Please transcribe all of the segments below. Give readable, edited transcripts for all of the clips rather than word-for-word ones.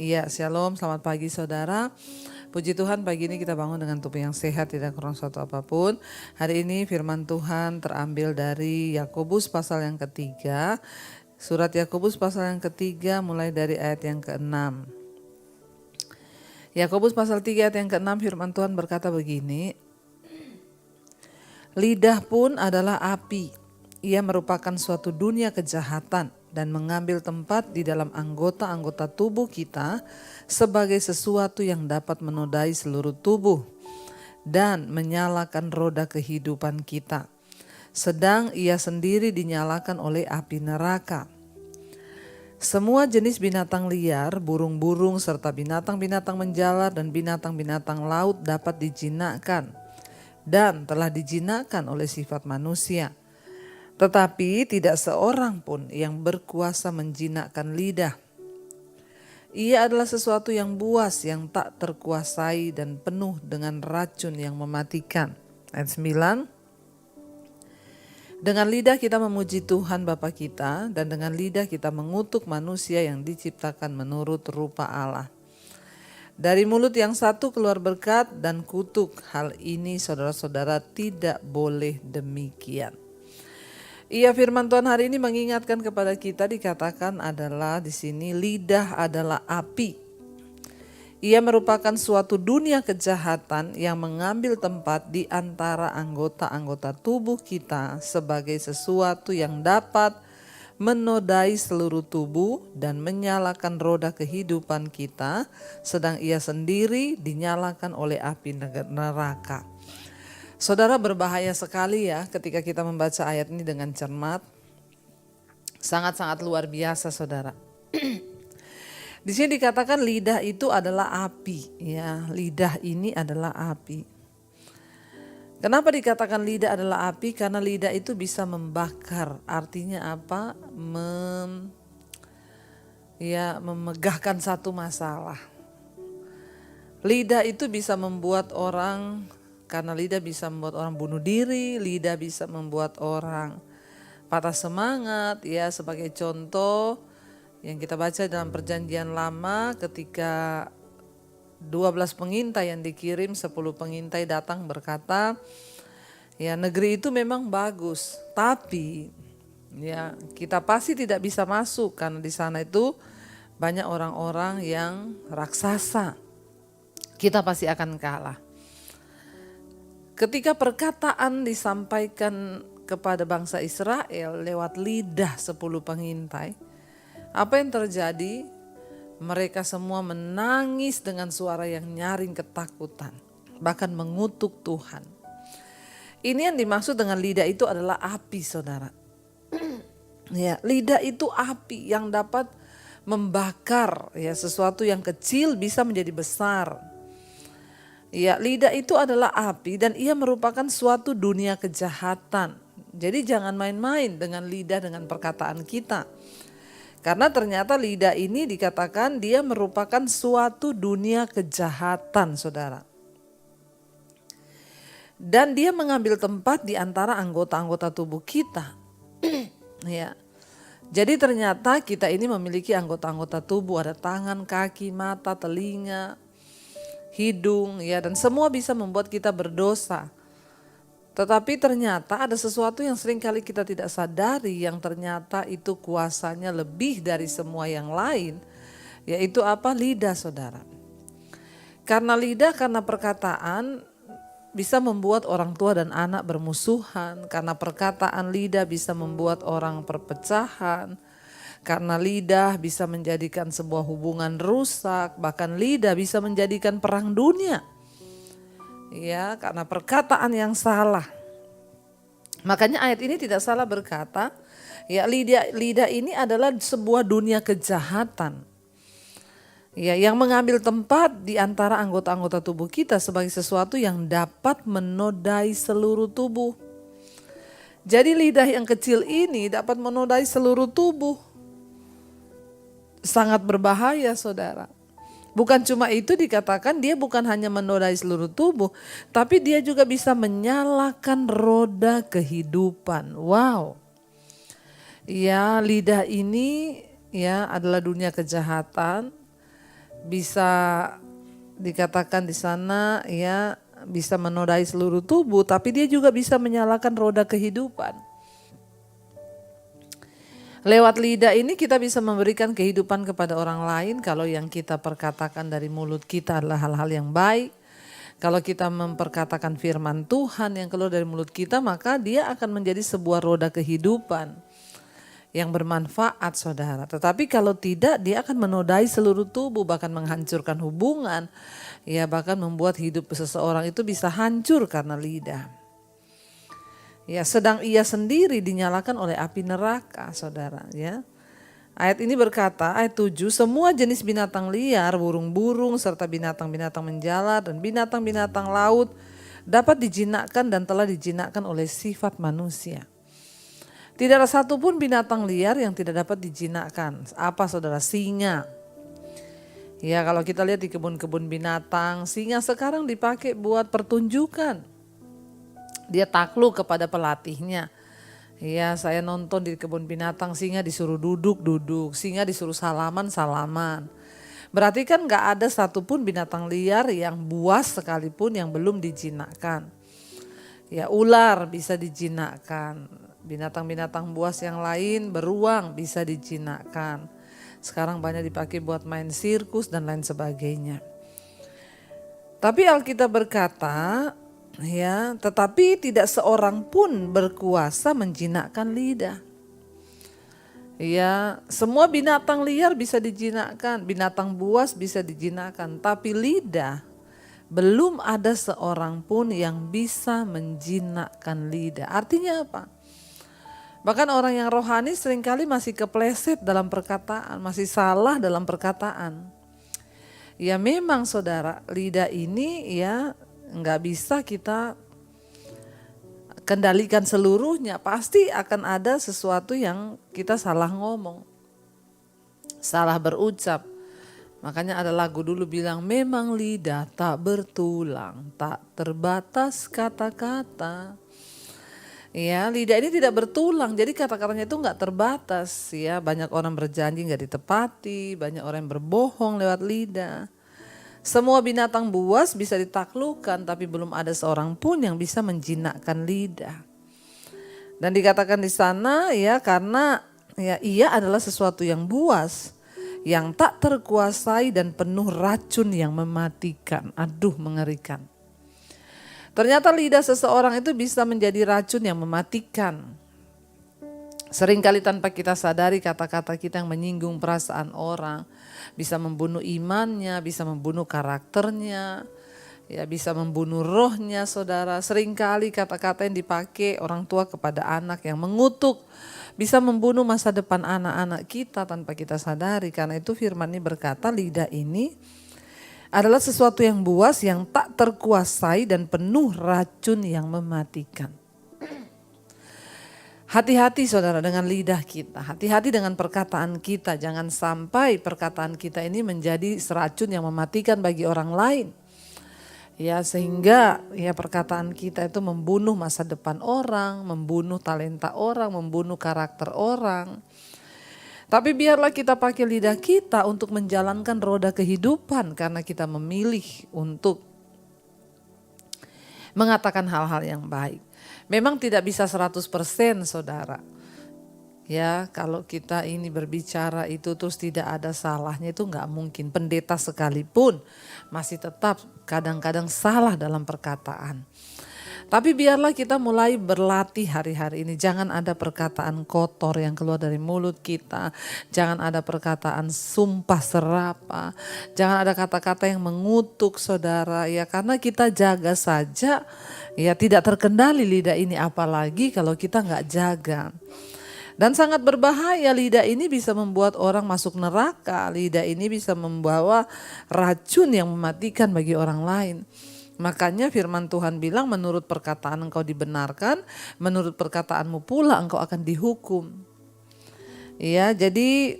Iya, shalom, selamat pagi saudara. Puji Tuhan pagi ini kita bangun dengan tubuh yang sehat, tidak kurang suatu apapun. Hari ini firman Tuhan terambil dari Yakobus pasal yang ketiga. Surat Yakobus pasal yang ketiga mulai dari ayat yang ke-6. Yakobus pasal 3 ayat yang ke-6 firman Tuhan berkata begini. Lidah pun adalah api. Ia merupakan suatu dunia kejahatan dan mengambil tempat di dalam anggota-anggota tubuh kita sebagai sesuatu yang dapat menodai seluruh tubuh dan menyalakan roda kehidupan kita. Sedang ia sendiri dinyalakan oleh api neraka. Semua jenis binatang liar, burung-burung serta binatang-binatang menjalar dan binatang-binatang laut dapat dijinakkan dan telah dijinakkan oleh sifat manusia. Tetapi tidak seorang pun yang berkuasa menjinakkan lidah. Ia adalah sesuatu yang buas, yang tak terkuasai dan penuh dengan racun yang mematikan. Ayat 9. Dengan lidah kita memuji Tuhan Bapa kita, dan dengan lidah kita mengutuk manusia yang diciptakan menurut rupa Allah. Dari mulut yang satu keluar berkat dan kutuk. Hal ini saudara-saudara tidak boleh demikian. Iya, firman Tuhan hari ini mengingatkan kepada kita, dikatakan adalah di sini lidah adalah api. Ia merupakan suatu dunia kejahatan yang mengambil tempat di antara anggota-anggota tubuh kita sebagai sesuatu yang dapat menodai seluruh tubuh dan menyalakan roda kehidupan kita, sedang ia sendiri dinyalakan oleh api neraka. Saudara, berbahaya sekali ya ketika kita membaca ayat ini dengan cermat. Sangat-sangat luar biasa saudara. Di sini dikatakan lidah itu adalah api, ya. Lidah ini adalah api. Kenapa dikatakan lidah adalah api? Karena lidah itu bisa membakar. Artinya apa? Memegahkan satu masalah. Lidah itu bisa membuat orang, karena lidah bisa membuat orang bunuh diri, lidah bisa membuat orang patah semangat, ya. Sebagai contoh yang kita baca dalam perjanjian lama ketika 12 pengintai yang dikirim, 10 pengintai datang berkata, ya negeri itu memang bagus, tapi ya kita pasti tidak bisa masuk karena di sana itu banyak orang-orang yang raksasa. Kita pasti akan kalah. Ketika perkataan disampaikan kepada bangsa Israel lewat lidah 10 pengintai, apa yang terjadi? Mereka semua menangis dengan suara yang nyaring ketakutan, bahkan mengutuk Tuhan. Ini yang dimaksud dengan lidah itu adalah api, saudara. Ya, lidah itu api yang dapat membakar, ya, sesuatu yang kecil bisa menjadi besar. Ya, lidah itu adalah api dan ia merupakan suatu dunia kejahatan. Jadi jangan main-main dengan lidah, dengan perkataan kita. Karena ternyata lidah ini dikatakan dia merupakan suatu dunia kejahatan, saudara. Dan dia mengambil tempat di antara anggota-anggota tubuh kita. Ya. Jadi ternyata kita ini memiliki anggota-anggota tubuh, ada tangan, kaki, mata, telinga, hidung, ya, dan semua bisa membuat kita berdosa. Tetapi ternyata ada sesuatu yang seringkali kita tidak sadari, yang ternyata itu kuasanya lebih dari semua yang lain, yaitu apa? Lidah, saudara. Karena lidah, karena perkataan bisa membuat orang tua dan anak bermusuhan, karena perkataan lidah bisa membuat orang perpecahan, karena lidah bisa menjadikan sebuah hubungan rusak, bahkan lidah bisa menjadikan perang dunia. Ya, karena perkataan yang salah. Makanya ayat ini tidak salah berkata, ya, lidah ini adalah sebuah dunia kejahatan. Ya, yang mengambil tempat di antara anggota-anggota tubuh kita sebagai sesuatu yang dapat menodai seluruh tubuh. Jadi lidah yang kecil ini dapat menodai seluruh tubuh. Sangat berbahaya, saudara. Bukan cuma itu, dikatakan dia bukan hanya menodai seluruh tubuh, tapi dia juga bisa menyalakan roda kehidupan. Wow. Ya, lidah ini ya adalah dunia kejahatan bisa dikatakan di sana ya bisa menodai seluruh tubuh, tapi dia juga bisa menyalakan roda kehidupan. Lewat lidah ini kita bisa memberikan kehidupan kepada orang lain kalau yang kita perkatakan dari mulut kita adalah hal-hal yang baik. Kalau kita memperkatakan firman Tuhan yang keluar dari mulut kita, maka dia akan menjadi sebuah roda kehidupan yang bermanfaat, saudara. Tetapi kalau tidak, dia akan menodai seluruh tubuh, bahkan menghancurkan hubungan. Ya, bahkan membuat hidup seseorang itu bisa hancur karena lidah. Ya, sedang ia sendiri dinyalakan oleh api neraka, saudara. Ya, ayat ini berkata, ayat 7, semua jenis binatang liar, burung-burung, serta binatang-binatang menjalar dan binatang-binatang laut dapat dijinakkan dan telah dijinakkan oleh sifat manusia. Tidak ada satupun binatang liar yang tidak dapat dijinakkan. Apa, saudara? Singa. Ya, kalau kita lihat di kebun-kebun binatang, singa sekarang dipakai buat pertunjukan. Dia takluk kepada pelatihnya. Ya, saya nonton di kebun binatang, singa disuruh duduk, singa disuruh salaman. Berarti kan gak ada satupun binatang liar yang buas sekalipun yang belum dijinakkan. Ya, ular bisa dijinakkan. Binatang-binatang buas yang lain, beruang bisa dijinakkan. Sekarang banyak dipakai buat main sirkus dan lain sebagainya. Tapi Alkitab berkata, ya, tetapi tidak seorang pun berkuasa menjinakkan lidah. Ya, semua binatang liar bisa dijinakkan, binatang buas bisa dijinakkan, tapi lidah belum ada seorang pun yang bisa menjinakkan lidah. Artinya apa? Bahkan orang yang rohani seringkali masih kepleset dalam perkataan, masih salah dalam perkataan. Ya memang, saudara, lidah ini ya nggak bisa kita kendalikan seluruhnya. Pasti akan ada sesuatu yang kita salah ngomong, salah berucap. Makanya ada lagu dulu bilang, memang lidah tak bertulang, tak terbatas kata-kata. Ya, lidah ini tidak bertulang, jadi kata-katanya itu nggak terbatas. Ya, banyak orang berjanji nggak ditepati, banyak orang yang berbohong lewat lidah. Semua binatang buas bisa ditaklukkan, tapi belum ada seorang pun yang bisa menjinakkan lidah. Dan dikatakan di sana ya karena ya ia adalah sesuatu yang buas, yang tak terkuasai dan penuh racun yang mematikan. Aduh, mengerikan. Ternyata lidah seseorang itu bisa menjadi racun yang mematikan. Seringkali tanpa kita sadari kata-kata kita yang menyinggung perasaan orang bisa membunuh imannya, bisa membunuh karakternya, ya bisa membunuh rohnya, saudara. Seringkali kata-kata yang dipakai orang tua kepada anak yang mengutuk bisa membunuh masa depan anak-anak kita tanpa kita sadari. Karena itu firman ini berkata lidah ini adalah sesuatu yang buas, yang tak terkuasai dan penuh racun yang mematikan. Hati-hati, saudara, dengan lidah kita. Hati-hati dengan perkataan kita. Jangan sampai perkataan kita ini menjadi seracun yang mematikan bagi orang lain. Ya, sehingga ya perkataan kita itu membunuh masa depan orang, membunuh talenta orang, membunuh karakter orang. Tapi biarlah kita pakai lidah kita untuk menjalankan roda kehidupan karena kita memilih untuk mengatakan hal-hal yang baik. Memang tidak bisa 100%, saudara. Ya, kalau kita ini berbicara itu terus tidak ada salahnya itu enggak mungkin. Pendeta sekalipun masih tetap kadang-kadang salah dalam perkataan. Tapi biarlah kita mulai berlatih hari-hari ini. Jangan ada perkataan kotor yang keluar dari mulut kita. Jangan ada perkataan sumpah serapah. Jangan ada kata-kata yang mengutuk, saudara. Ya, karena kita jaga saja, ya tidak terkendali lidah ini. Apalagi kalau kita nggak jaga. Dan sangat berbahaya, lidah ini bisa membuat orang masuk neraka. Lidah ini bisa membawa racun yang mematikan bagi orang lain. Makanya firman Tuhan bilang menurut perkataan engkau dibenarkan, menurut perkataanmu pula engkau akan dihukum. Ya, jadi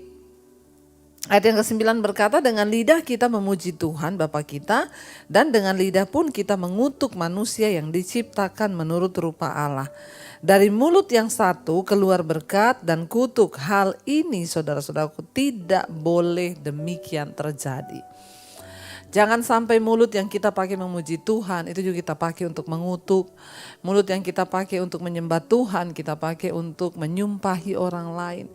Ayat yang ke-9 berkata, dengan lidah kita memuji Tuhan Bapa kita, dan dengan lidah pun kita mengutuk manusia yang diciptakan menurut rupa Allah. Dari mulut yang satu keluar berkat dan kutuk. Hal ini saudara-saudaraku tidak boleh demikian terjadi. Jangan sampai mulut yang kita pakai memuji Tuhan itu juga kita pakai untuk mengutuk. Mulut yang kita pakai untuk menyembah Tuhan kita pakai untuk menyumpahi orang lain.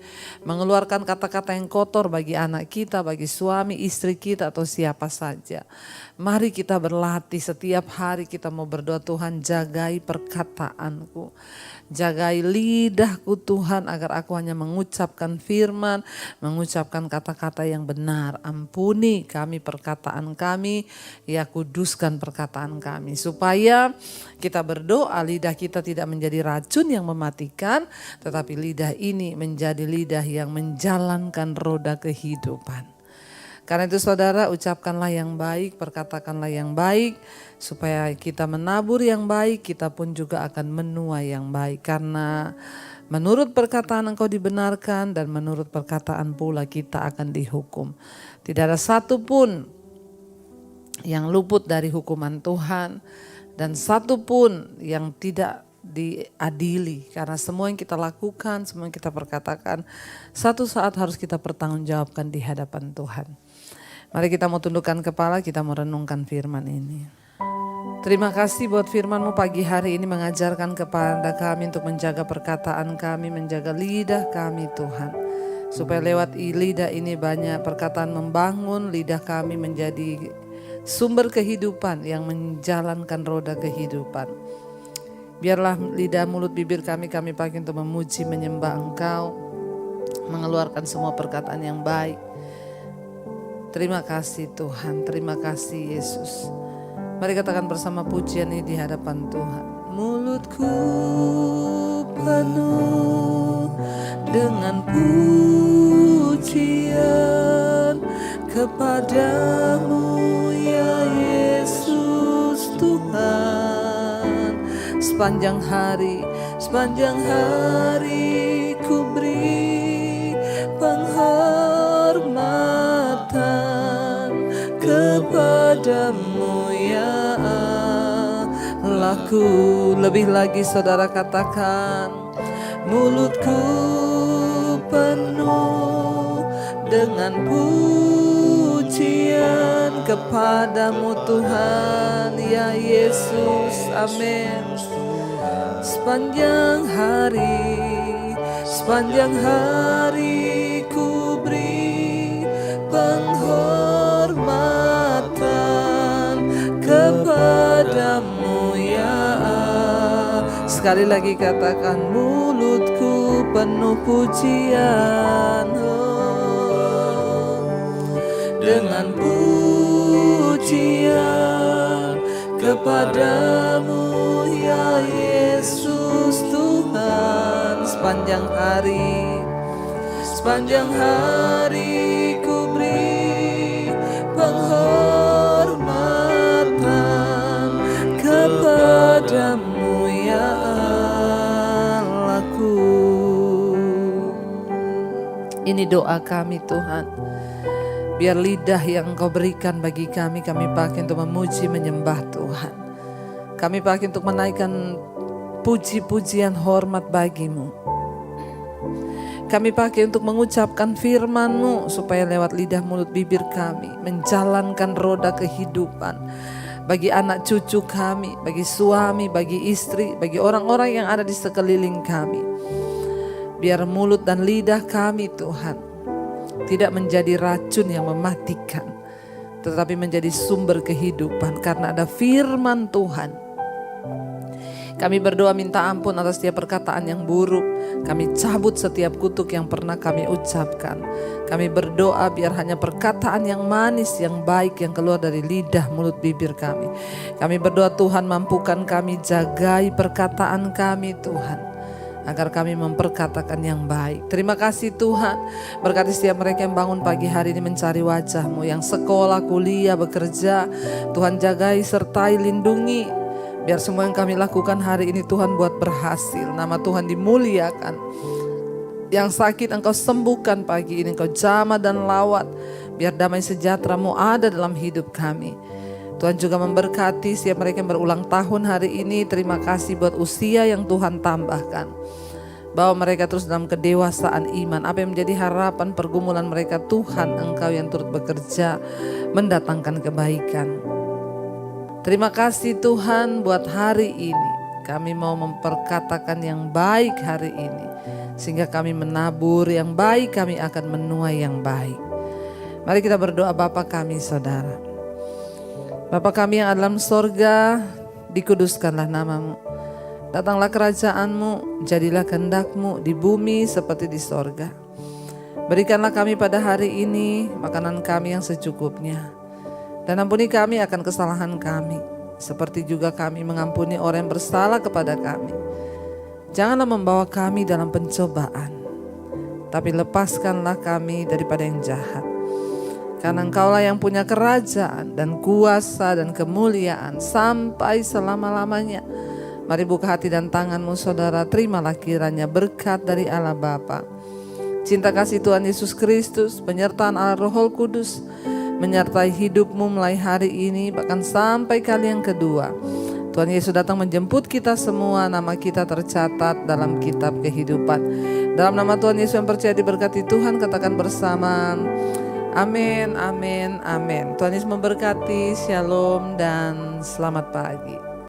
Mengeluarkan kata-kata yang kotor bagi anak kita, bagi suami, istri kita atau siapa saja. Mari kita berlatih setiap hari kita mau berdoa, Tuhan jagai perkataanku. Jagai lidahku Tuhan agar aku hanya mengucapkan firman, mengucapkan kata-kata yang benar. Ampuni kami perkataan kami, ya kuduskan perkataan kami. Supaya kita berdoa lidah kita tidak menjadi racun yang mematikan, tetapi lidah ini menjadi lidah yang menjalankan roda kehidupan. Karena itu saudara, ucapkanlah yang baik, perkatakanlah yang baik, supaya kita menabur yang baik, kita pun juga akan menuai yang baik. Karena menurut perkataan engkau dibenarkan dan menurut perkataan pula kita akan dihukum. Tidak ada satupun yang luput dari hukuman Tuhan dan satupun yang tidak diadili, karena semua yang kita lakukan, semua yang kita perkatakan satu saat harus kita pertanggungjawabkan di hadapan Tuhan. Mari kita mau tundukkan kepala, kita mau renungkan firman ini. Terima kasih buat firman-Mu pagi hari ini mengajarkan kepada kami untuk menjaga perkataan kami, menjaga lidah kami Tuhan. Supaya lewat lidah ini banyak perkataan membangun, lidah kami menjadi sumber kehidupan yang menjalankan roda kehidupan. Biarlah lidah, mulut, bibir kami pakai untuk memuji, menyembah Engkau, mengeluarkan semua perkataan yang baik. Terima kasih Tuhan, terima kasih Yesus. Mari katakan bersama pujian ini di hadapan Tuhan. Mulutku penuh dengan pujian kepadamu ya Yesus Tuhan. Sepanjang hari ku beri penghormatan kepadamu ya Allahku. Lebih lagi saudara katakan, mulutku penuh dengan pujian kepadamu Tuhan ya Yesus. Amin. Sepanjang hari ku beri penghormatan kepadamu ya Allah. Sekali lagi katakan, mulutku penuh pujian dengan pujian kepadamu ya Yesus Tuhan. Sepanjang hari ku beri penghormatan kepadamu ya Allahku. Ini doa kami Tuhan. Biar lidah yang Engkau berikan bagi kami pakai untuk memuji, menyembah Tuhan. Kami pakai untuk menaikkan puji-pujian hormat bagi-Mu. Kami pakai untuk mengucapkan firman-Mu supaya lewat lidah, mulut, bibir kami menjalankan roda kehidupan bagi anak cucu kami, bagi suami, bagi istri, bagi orang-orang yang ada di sekeliling kami. Biar mulut dan lidah kami Tuhan tidak menjadi racun yang mematikan, tetapi menjadi sumber kehidupan karena ada firman Tuhan. Kami berdoa minta ampun atas setiap perkataan yang buruk. Kami cabut setiap kutuk yang pernah kami ucapkan. Kami berdoa biar hanya perkataan yang manis, yang baik yang keluar dari lidah, mulut, bibir kami. Kami berdoa Tuhan mampukan kami, jagai perkataan kami Tuhan, agar kami memperkatakan yang baik. Terima kasih Tuhan. Berkati setiap mereka yang bangun pagi hari ini mencari wajah-Mu, yang sekolah, kuliah, bekerja. Tuhan jagai, sertai, lindungi. Biar semua yang kami lakukan hari ini Tuhan buat berhasil. Nama Tuhan dimuliakan. Yang sakit Engkau sembuhkan pagi ini, Engkau jamah dan lawat. Biar damai sejahtera-Mu ada dalam hidup kami. Tuhan juga memberkati setiap mereka yang berulang tahun hari ini. Terima kasih buat usia yang Tuhan tambahkan. Bawa mereka terus dalam kedewasaan iman. Apa yang menjadi harapan pergumulan mereka, Tuhan Engkau yang turut bekerja mendatangkan kebaikan. Terima kasih Tuhan buat hari ini. Kami mau memperkatakan yang baik hari ini. Sehingga kami menabur yang baik, kami akan menuai yang baik. Mari kita berdoa. Bapa kami saudara. Bapa kami yang ada dalam sorga, dikuduskanlah nama-Mu. Datanglah kerajaan-Mu, jadilah kehendak-Mu di bumi seperti di sorga. Berikanlah kami pada hari ini makanan kami yang secukupnya. Dan ampuni kami akan kesalahan kami, seperti juga kami mengampuni orang yang bersalah kepada kami. Janganlah membawa kami dalam pencobaan, tapi lepaskanlah kami daripada yang jahat. Karena Engkaulah yang punya kerajaan dan kuasa dan kemuliaan sampai selama-lamanya. Mari buka hati dan tangan-Mu saudara, terimalah kiranya berkat dari Allah Bapa, cinta kasih Tuhan Yesus Kristus, penyertaan Allah Roh Kudus, menyertai hidupmu mulai hari ini bahkan sampai kali yang kedua. Tuhan Yesus datang menjemput kita semua, nama kita tercatat dalam kitab kehidupan. Dalam nama Tuhan Yesus yang percaya diberkati Tuhan, katakan bersama, amin, amin, amin. Tuhan Yesus memberkati, shalom dan selamat pagi.